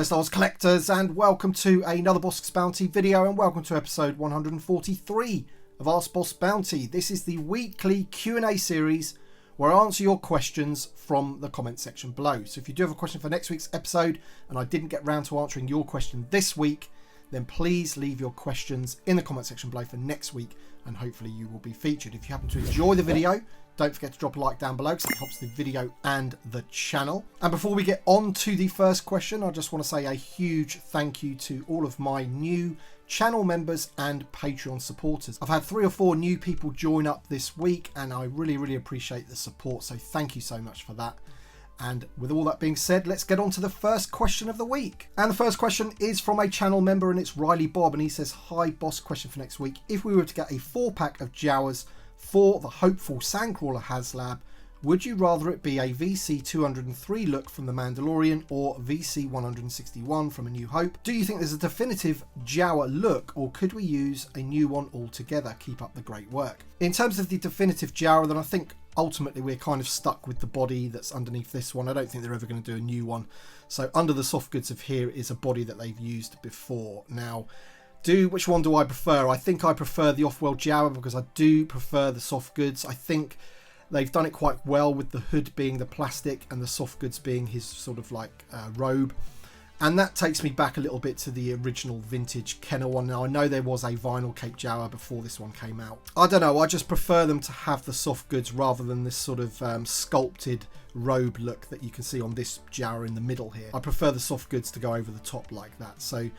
fellow Star Wars collectors, and welcome to another Bossk's Bounty video, and welcome to episode 143 of Ask Bossk Bounty. This is the weekly Q&A series where I answer your questions from the comment section below. So if you do have a question for next week's episode and I didn't get round to answering your question this week, then please leave your questions in the comment section below for next week, and hopefully you will be featured. If you happen to enjoy the video, don't forget to drop a like down below because it helps the video and the channel. And before we get on to the first question, I just want to say a huge thank you to all of my new channel members and Patreon supporters. I've had 3 or 4 new people join up this week, and I really appreciate the support, so thank you so much for that. And with all that being said, let's get on to the first question of the week. And the first question is from a channel member, and it's Riley Bob, and he says, "Hi Boss, question for next week. If we were to get a 4-pack of Jawas for the hopeful Sandcrawler HasLab, would you rather it be a VC 203 look from The Mandalorian or VC 161 from A New Hope? Do you think there's a definitive Jawa look, or could we use a new one altogether? Keep up the great work." In terms of the definitive Jawa, then I think ultimately we're kind of stuck with the body that's underneath this one. I don't think they're ever going to do a new one. So under the soft goods of here is a body that they've used before. Now, which one do I prefer? I think I prefer the off-world Jawa because I do prefer the soft goods. I think they've done it quite well with the hood being the plastic and the soft goods being his sort of like robe. And that takes me back a little bit to the original vintage Kenner one. Now, I know there was a vinyl Cape Jawa before this one came out. I don't know, I just prefer them to have the soft goods rather than this sort of sculpted robe look that you can see on this Jawa in the middle here. I prefer the soft goods to go over the top like that. So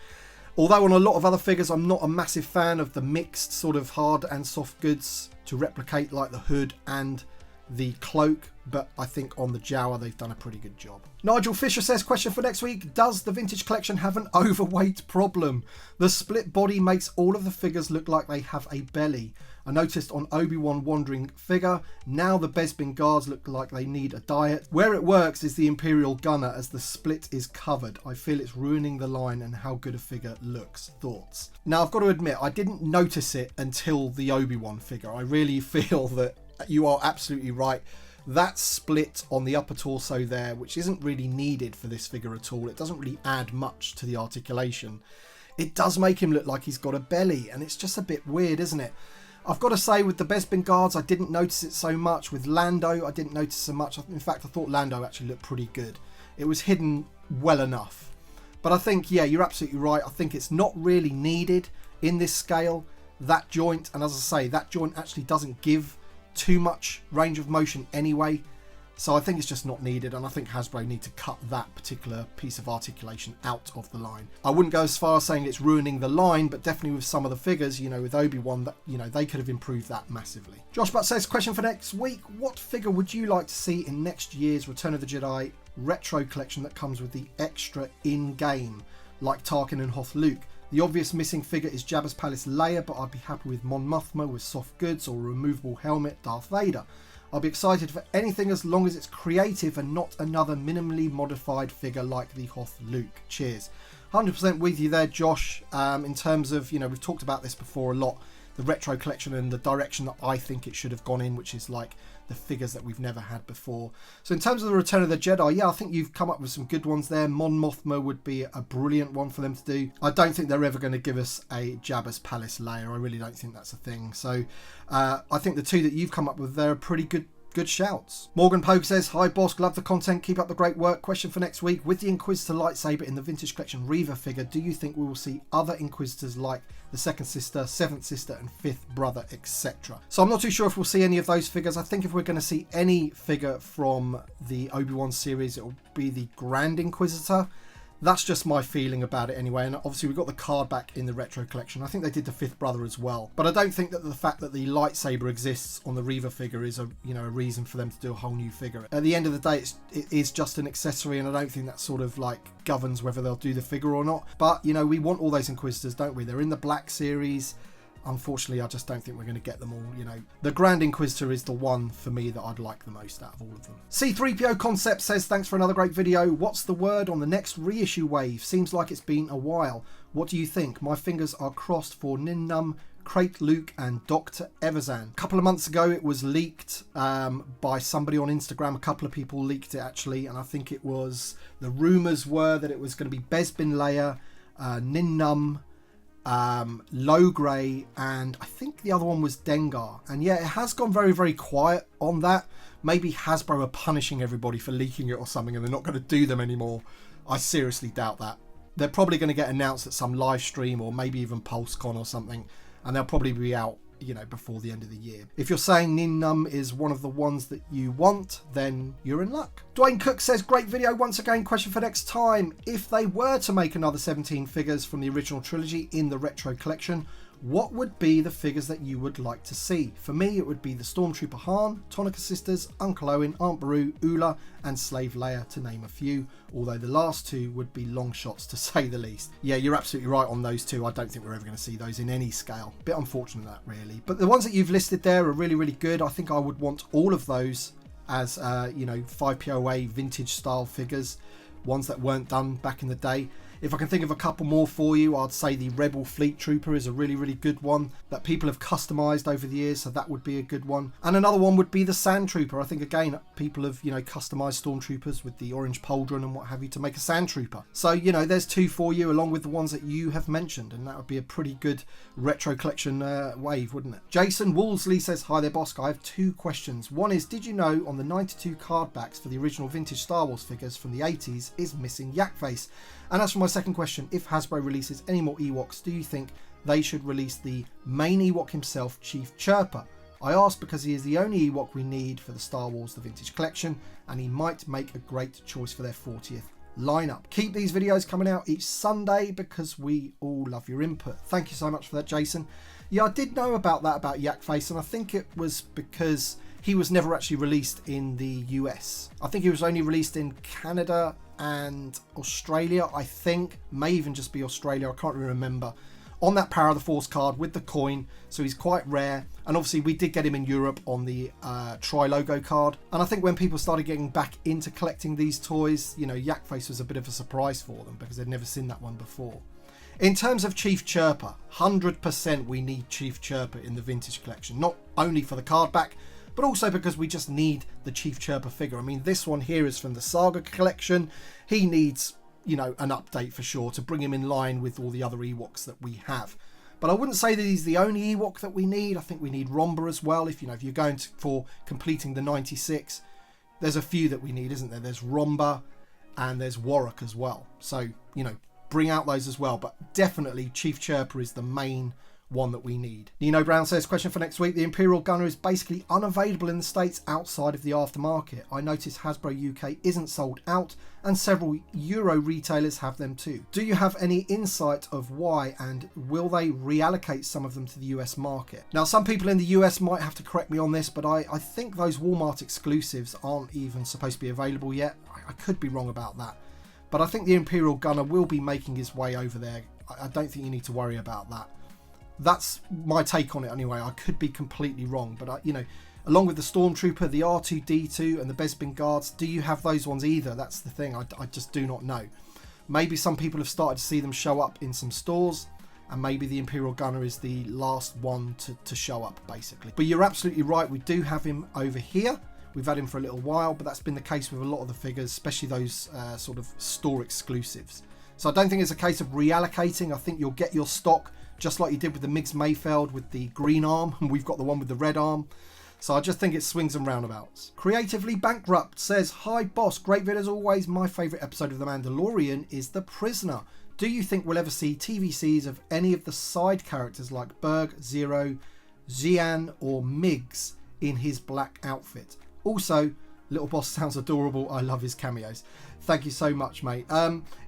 although on a lot of other figures I'm not a massive fan of the mixed sort of hard and soft goods to replicate like the hood and the cloak, but I think on the Jawa they've done a pretty good job. Nigel Fisher says, question for next week, does the vintage collection have an overweight problem? The split body makes all of the figures look like they have a belly. I noticed on Obi-Wan wandering figure, now the Bespin guards look like they need a diet. Where it works is the Imperial Gunner, as the split is covered. I feel it's ruining the line and how good a figure looks. Thoughts? Now, I've got to admit, I didn't notice it until the Obi-Wan figure. I really feel that you are absolutely right. That split on the upper torso there, which isn't really needed for this figure at all, it doesn't really add much to the articulation. It does make him look like he's got a belly, and it's just a bit weird, isn't it? I've got to say, with the Bespin guards, I didn't notice it so much. With Lando, I didn't notice so much. In fact, I thought Lando actually looked pretty good. It was hidden well enough. But I think, yeah, you're absolutely right. I think it's not really needed in this scale, that joint. And as I say, that joint actually doesn't give too much range of motion anyway, so I think it's just not needed, and I think Hasbro need to cut that particular piece of articulation out of the line. I wouldn't go as far as saying it's ruining the line, but definitely with some of the figures, you know, with Obi-Wan, that, you know, they could have improved that massively. Josh Butt says, question for next week, what figure would you like to see in next year's Return of the Jedi retro collection that comes with the extra in-game, like Tarkin and Hoth Luke? The obvious missing figure is Jabba's Palace Leia, but I'd be happy with Mon Mothma with soft goods or a removable helmet Darth Vader. I'll be excited for anything as long as it's creative and not another minimally modified figure like the Hoth Luke. Cheers. 100% with you there, Josh. In terms of, you know, we've talked about this before a lot, the retro collection and the direction that I think it should have gone in, which is like the figures that we've never had before. So in terms of the Return of the Jedi, yeah, I think you've come up with some good ones there. Mon Mothma would be a brilliant one for them to do. I don't think they're ever going to give us a Jabba's Palace Leia. I really don't think that's a thing. So I think the two that you've come up with there are pretty good shouts. Morgan Pogue says, hi Bossk, love the content, keep up the great work. Question for next week, with the Inquisitor lightsaber in the vintage collection Reva figure, do you think we will see other Inquisitors like the second sister, seventh sister and fifth brother, etc.? So I'm not too sure if we'll see any of those figures. I think if we're going to see any figure from the Obi-Wan series, it will be the Grand Inquisitor. That's just my feeling about it anyway, and obviously we've got the card back in the retro collection. I think they did the fifth brother as well, but I don't think that the fact that the lightsaber exists on the Reva figure is a reason for them to do a whole new figure. At the end of the day, it is just an accessory, and I don't think that sort of like governs whether they'll do the figure or not. But you know, we want all those Inquisitors, don't we? They're in the Black Series. Unfortunately, I just don't think we're going to get them all, you know. The Grand Inquisitor is the one for me that I'd like the most out of all of them. C3PO Concept says, thanks for another great video. What's the word on the next reissue wave? Seems like it's been a while. What do you think? My fingers are crossed for Nin Num Crate Luke and Dr. Everzan. A couple of months ago it was leaked by somebody on Instagram. A couple of people leaked it actually, and I think it was, the rumours were that it was going to be Bespin Leia, Nin Num, Logray, and I think the other one was Dengar. And yeah, it has gone very, very quiet on that. Maybe Hasbro are punishing everybody for leaking it or something, and they're not going to do them anymore. I seriously doubt that. They're probably going to get announced at some live stream or maybe even PulseCon or something, and they'll probably be out, you know, before the end of the year. If you're saying Nin Num is one of the ones that you want, then you're in luck. Dwayne Cook says, great video once again. Question for next time: if they were to make another 17 figures from the original trilogy in the retro collection, what would be the figures that you would like to see? For me, it would be the Stormtrooper Han, Tonica Sisters, Uncle Owen, Aunt Beru, Ula, and Slave Leia, to name a few, although the last two would be long shots to say the least. Yeah, you're absolutely right on those two. I don't think we're ever going to see those in any scale. Bit unfortunate that, really. But the ones that you've listed there are really, really good. I think I would want all of those as, you know, 5POA vintage style figures, ones that weren't done back in the day. If I can think of a couple more for you, I'd say the Rebel Fleet Trooper is a really, really good one that people have customized over the years, so that would be a good one. And another one would be the Sand Trooper. I think, again, people have, you know, customized Stormtroopers with the orange pauldron and what have you to make a Sand Trooper. So, you know, there's two for you along with the ones that you have mentioned, and that would be a pretty good retro collection wave, wouldn't it? Jason Woolsey says, hi there, Bossk. I have two questions. One is, did you know on the 92 card backs for the original vintage Star Wars figures from the 80s is missing Yak Face? And as for my second question, if Hasbro releases any more Ewoks, do you think they should release the main Ewok himself, Chief Chirpa? I ask because he is the only Ewok we need for the Star Wars The Vintage Collection, and he might make a great choice for their 40th lineup. Keep these videos coming out each Sunday because we all love your input. Thank you so much for that, Jason. Yeah, I did know about that, about Yak Face, and I think it was because he was never actually released in the US. I think he was only released in Canada and Australia, I think. May even just be Australia, I can't really remember. On that Power of the Force card with the coin, so he's quite rare. And obviously we did get him in Europe on the Tri-Logo card. And I think when people started getting back into collecting these toys, you know, Yak Face was a bit of a surprise for them because they'd never seen that one before. In terms of Chief Chirpa, 100% we need Chief Chirpa in the Vintage Collection. Not only for the card back, but also because we just need the Chief Chirpa figure. I mean, this one here is from the Saga collection. He needs, you know, an update for sure to bring him in line with all the other Ewoks that we have. But I wouldn't say that he's the only Ewok that we need. I think we need Romba as well. If, you know, if you're going for completing the 96, there's a few that we need, isn't there? There's Romba and there's Warwick as well. So, you know, bring out those as well. But definitely Chief Chirpa is the main one that we need. Nino Brown says, question for next week: the Imperial Gunner is basically unavailable in the States outside of the aftermarket. I noticed Hasbro UK isn't sold out and several Euro retailers have them too. Do you have any insight of why, and will they reallocate some of them to the US market? Now, some people in the US might have to correct me on this, but I think those Walmart exclusives aren't even supposed to be available yet. I could be wrong about that, but I think the Imperial Gunner will be making his way over there. I don't think you need to worry about that. That's my take on it anyway. I could be completely wrong, but you know, along with the Stormtrooper, the R2-D2 and the Bespin Guards, do you have those ones either? That's the thing. I just do not know. Maybe some people have started to see them show up in some stores, and maybe the Imperial Gunner is the last one to show up, basically. But you're absolutely right. We do have him over here. We've had him for a little while, but that's been the case with a lot of the figures, especially those sort of store exclusives. So I don't think it's a case of reallocating. I think you'll get your stock just like you did with the Migs Mayfeld with the green arm, and we've got the one with the red arm. So I just think it swings and roundabouts. Creatively Bankrupt says, hi Bossk, great vid as always. My favourite episode of The Mandalorian is The Prisoner. Do you think we'll ever see TVCs of any of the side characters like Berg, Zero, Xian or Migs in his black outfit? Also, Little Boss sounds adorable. I love his cameos. Thank you so much, mate.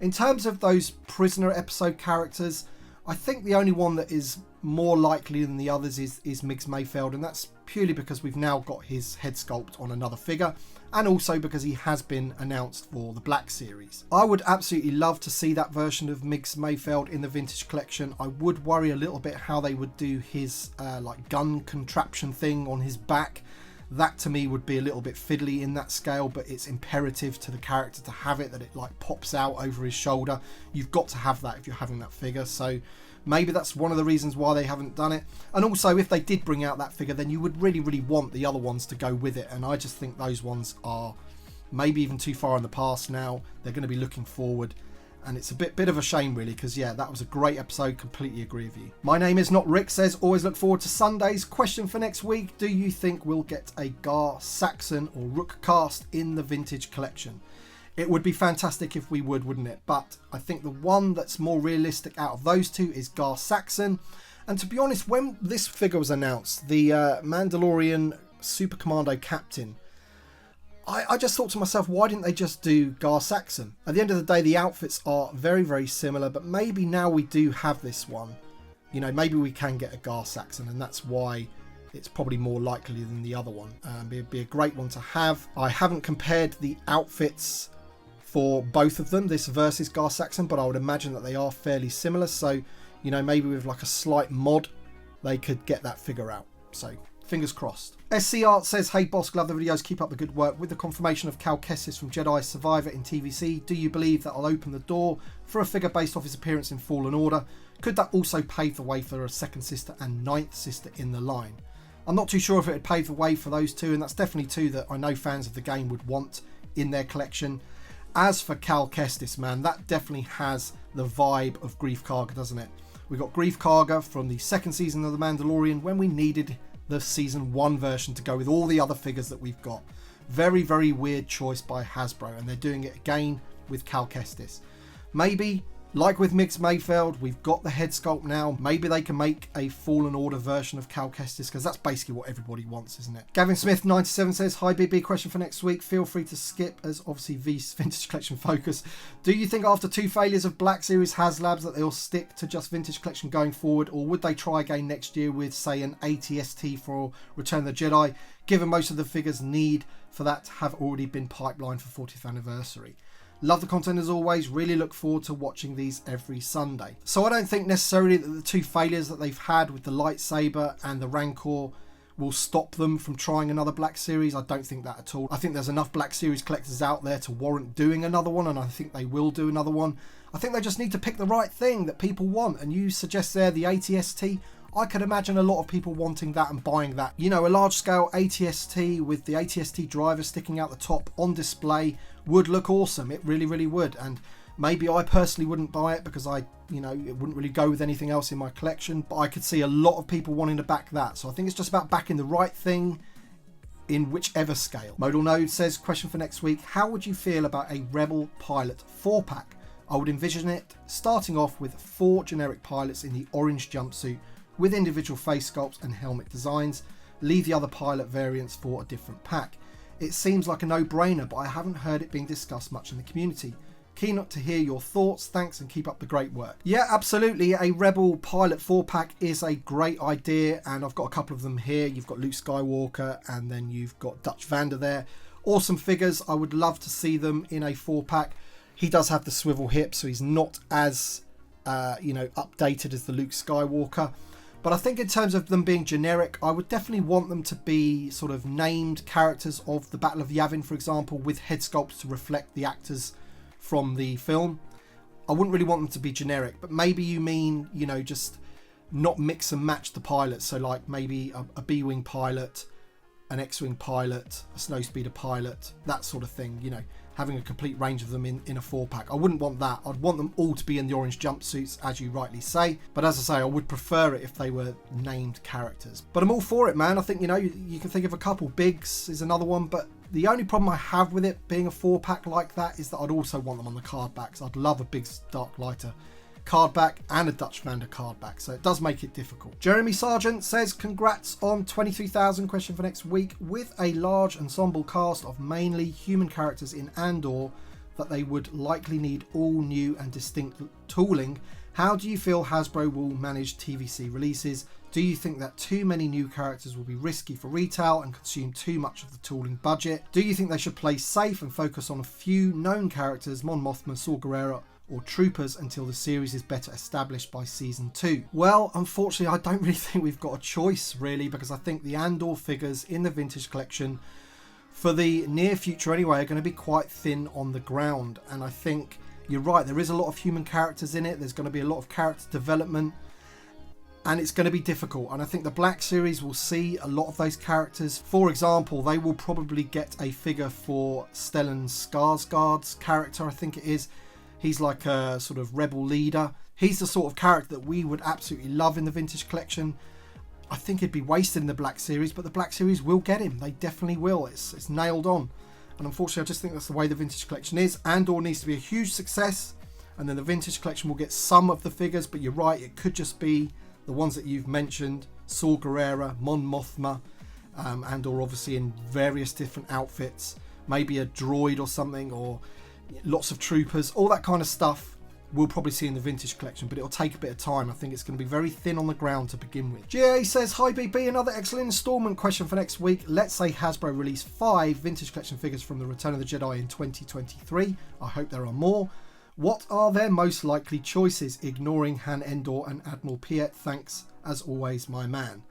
In terms of those Prisoner episode characters, I think the only one that is more likely than the others is Migs Mayfeld, and that's purely because we've now got his head sculpt on another figure, and also because he has been announced for the Black Series. I would absolutely love to see that version of Migs Mayfeld in the Vintage Collection. I would worry a little bit how they would do his like gun contraption thing on his back. That to me would be a little bit fiddly in that scale, but it's imperative to the character to have it, that it like pops out over his shoulder. You've got to have that if you're having that figure. So Maybe that's one of the reasons why they haven't done it. And also, if they did bring out that figure, then you would really, really want the other ones to go with it. And I just think those ones are maybe even too far in the past now. They're going to be looking forward. And it's a bit of a shame, really, because, yeah, that was a great episode. Completely agree with you. My name is not Rick says, always look forward to Sundays. Question for next week. Do you think we'll get a Gar Saxon or Rook cast in the vintage collection? It would be fantastic if we would, wouldn't it? But I think the one that's more realistic out of those two is Gar Saxon. And to be honest, when this figure was announced, the Mandalorian Super Commando Captain, I just thought to myself, why didn't they just do Gar Saxon? At the end of the day, the outfits are very, very similar, but maybe now we do have this one, you know, maybe we can get a Gar Saxon, and that's why it's probably more likely than the other one. It'd be a great one to have. I haven't compared the outfits for both of them, this versus Gar Saxon, but I would imagine that they are fairly similar. So, you know, maybe with like a slight mod, they could get that figure out. So, fingers crossed. SC Art says, hey Bossk, love the videos, keep up the good work. With the confirmation of Kestis from Jedi Survivor in TVC, do you believe that will open the door for a figure based off his appearance in Fallen Order? Could that also pave the way for a second sister and ninth sister in the line? I'm not too sure if it would pave the way for those two, and that's definitely two that I know fans of the game would want in their collection. As for Kestis, man, that definitely has the vibe of Greef Karga, doesn't it? We got Greef Karga from the second season of The Mandalorian when we needed the season 1 version to go with all the other figures that we've got. Very, very weird choice by Hasbro, and they're doing it again with Kestis. Maybe, like with Mix Mayfeld, we've got the head sculpt now. Maybe they can make a Fallen Order version of Kestis, because that's basically what everybody wants, isn't it? Gavin Smith 97 says, hi BB, question for next week. Feel free to skip, as obviously V's Vintage Collection focus. Do you think after 2 failures of Black Series HasLabs that they'll stick to just Vintage Collection going forward, or would they try again next year with, say, an ATST for Return of the Jedi, given most of the figures need for that have already been pipelined for 40th anniversary? Love the content as always, really look forward to watching these every Sunday. So I don't think necessarily that the 2 failures that they've had with the lightsaber and the Rancor will stop them from trying another Black Series. I don't think that at all. I think there's enough Black Series collectors out there to warrant doing another one, and I think they will do another one. I think they just need to pick the right thing that people want, and you suggest there the ATST. I could imagine a lot of people wanting that and buying that. You know, a large scale ATST with the ATST driver sticking out the top on display would look awesome. It really, really would. And maybe I personally wouldn't buy it because it wouldn't really go with anything else in my collection. But I could see a lot of people wanting to back that. So I think it's just about backing the right thing in whichever scale. Modal Node says, question for next week. How would you feel about a Rebel Pilot 4-pack? I would envision it starting off with 4 generic pilots in the orange jumpsuit with individual face sculpts and helmet designs. Leave the other pilot variants for a different pack. It seems like a no-brainer, but I haven't heard it being discussed much in the community. Keen to hear your thoughts. Thanks and keep up the great work. Yeah, absolutely. A Rebel Pilot 4-pack is a great idea, and I've got a couple of them here. You've got Luke Skywalker, and then you've got Dutch Vander there. Awesome figures. I would love to see them in a 4-pack. He does have the swivel hip, so he's not as updated as the Luke Skywalker. But I think in terms of them being generic, I would definitely want them to be sort of named characters of the Battle of Yavin, for example, with head sculpts to reflect the actors from the film. I wouldn't really want them to be generic, but maybe you mean, just not mix and match the pilots. So like maybe a B-Wing pilot, an X-Wing pilot, a Snowspeeder pilot, that sort of thing, having a complete range of them in a 4-pack. I wouldn't want that. I'd want them all to be in the orange jumpsuits, as you rightly say. But as I say, I would prefer it if they were named characters. But I'm all for it, man. I think, you can think of a couple. Biggs is another one, but the only problem I have with it being a 4-pack like that is that I'd also want them on the card backs. I'd love a Biggs Dark Lighter card back and a Dutch Vander card back, so it does make it difficult. Jeremy Sargent says, congrats on 23,000. Question for next week. With a large ensemble cast of mainly human characters in Andor that they would likely need all new and distinct tooling, how do you feel Hasbro will manage TVC releases? Do you think that too many new characters will be risky for retail and consume too much of the tooling budget? Do you think they should play safe and focus on a few known characters, Mon Mothma, Saw Gerrera, or Troopers, until the series is better established by season 2? Well, unfortunately, I don't really think we've got a choice, really, because I think the Andor figures in the vintage collection, for the near future anyway, are going to be quite thin on the ground. And I think you're right, there is a lot of human characters in it. There's going to be a lot of character development. and it's going to be difficult. And I think the Black Series will see a lot of those characters. For example, they will probably get a figure for Stellan Skarsgård's character, I think it is. He's like a sort of rebel leader. He's the sort of character that we would absolutely love in the vintage collection. I think it'd be wasted in the Black Series, but the Black Series will get him. They definitely will. It's nailed on. And unfortunately, I just think that's the way the vintage collection is. Andor needs to be a huge success, and then the vintage collection will get some of the figures, but you're right, it could just be the ones that you've mentioned, Saw Gerrera, Mon Mothma, Andor obviously in various different outfits, maybe a droid or something, or lots of troopers, all that kind of stuff we'll probably see in the vintage collection, but it'll take a bit of time. I think it's going to be very thin on the ground to begin with. GA says, hi BB, another excellent installment question for next week. Let's say Hasbro release 5 vintage collection figures from the Return of the Jedi in 2023. I hope there are more. What are their most likely choices, ignoring Han Endor and Admiral Piet? Thanks, as always, my man.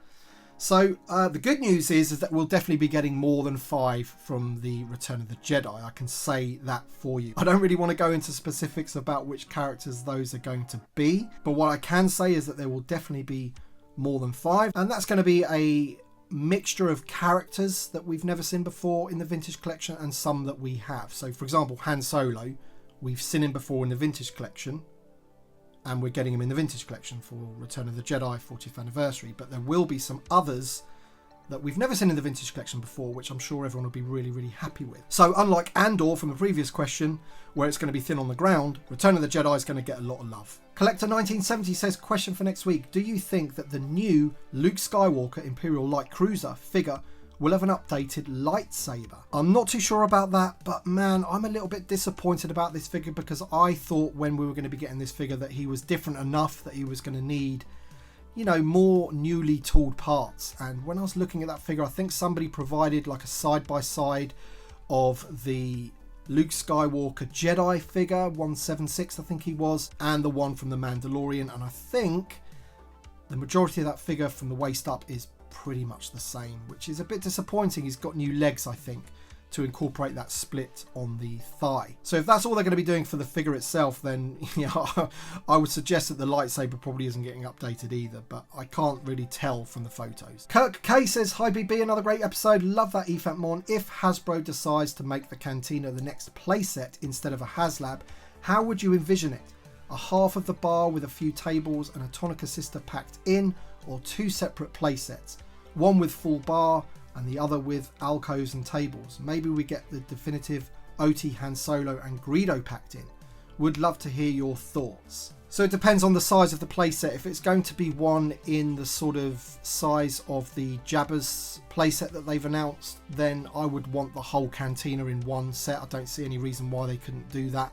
So the good news is that we'll definitely be getting more than 5 from the Return of the Jedi. I can say that for you. I don't really want to go into specifics about which characters those are going to be, but what I can say is that there will definitely be more than 5, and that's going to be a mixture of characters that we've never seen before in the vintage collection and some that we have. So for example, Han Solo, we've seen him before in the vintage collection, and we're getting him in the vintage collection for Return of the Jedi 40th anniversary, but there will be some others that we've never seen in the vintage collection before, which I'm sure everyone will be really, really happy with. So unlike Andor from the previous question, where it's going to be thin on the ground, Return of the Jedi is going to get a lot of love. Collector 1970 says, question for next week, do you think that the new Luke Skywalker Imperial Light Cruiser figure will have an updated lightsaber? I'm not too sure about that, but man, I'm a little bit disappointed about this figure, because I thought when we were going to be getting this figure that he was different enough that he was going to need, you know, more newly tooled parts. And when I was looking at that figure, I think somebody provided like a side-by-side of the Luke Skywalker Jedi figure, 176 I think he was, and the one from The Mandalorian, and I think the majority of that figure from the waist up is pretty much the same, which is a bit disappointing. He's got new legs, I think, to incorporate that split on the thigh. So if that's all they're going to be doing for the figure itself, then yeah, I would suggest that the lightsaber probably isn't getting updated either, but I can't really tell from the photos. Kirk K says, hi BB, another great episode, love that EFAT Mon. If Hasbro decides to make the Cantina the next playset instead of a HasLab, how would you envision it? A half of the bar with a few tables and a tonic assister packed in, or 2 separate playsets? One with full bar and the other with alcoves and tables. Maybe we get the definitive OT Han Solo and Greedo packed in. Would love to hear your thoughts. So it depends on the size of the playset. If it's going to be one in the sort of size of the Jabba's playset that they've announced, then I would want the whole Cantina in one set. I don't see any reason why they couldn't do that.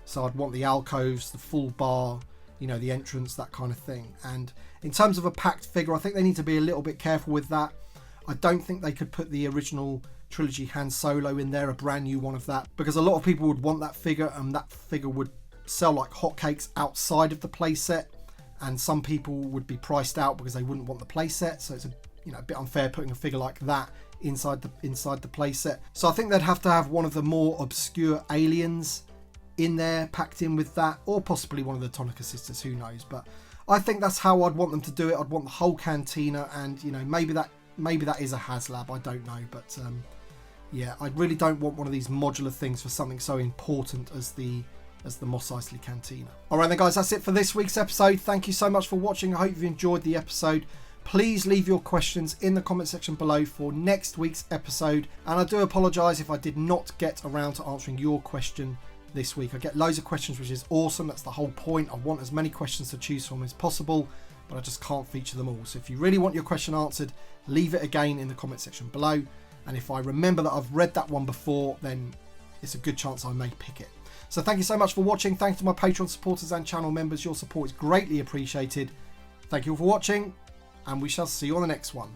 So I'd want the alcoves, the full bar, you know, the entrance, that kind of thing. And in terms of a packed figure, I think they need to be a little bit careful with that. I don't think they could put the original trilogy Han Solo in there, a brand new one of that, because a lot of people would want that figure, and that figure would sell like hotcakes outside of the playset, and some people would be priced out because they wouldn't want the playset. So it's a bit unfair putting a figure like that inside the playset. So I think they'd have to have one of the more obscure aliens in there packed in with that, or possibly one of the Tonica sisters, who knows. But I think that's how I'd want them to do it. I'd want the whole Cantina, and you know, maybe that is a HasLab, I don't know, but yeah, I really don't want one of these modular things for something so important as the Mos Eisley Cantina. Alright then guys, that's it for this week's episode. Thank you so much for watching. I hope you've enjoyed the episode. Please leave your questions in the comment section below for next week's episode, and I do apologise if I did not get around to answering your question this week. I get loads of questions, which is awesome. That's the whole point. I want as many questions to choose from as possible, but I just can't feature them all. So if you really want your question answered, leave it again in the comment section below, and if I remember that I've read that one before, then it's a good chance I may pick it. So thank you so much for watching. Thanks to my Patreon supporters and channel members. Your support is greatly appreciated. Thank you all for watching, and we shall see you on the next one.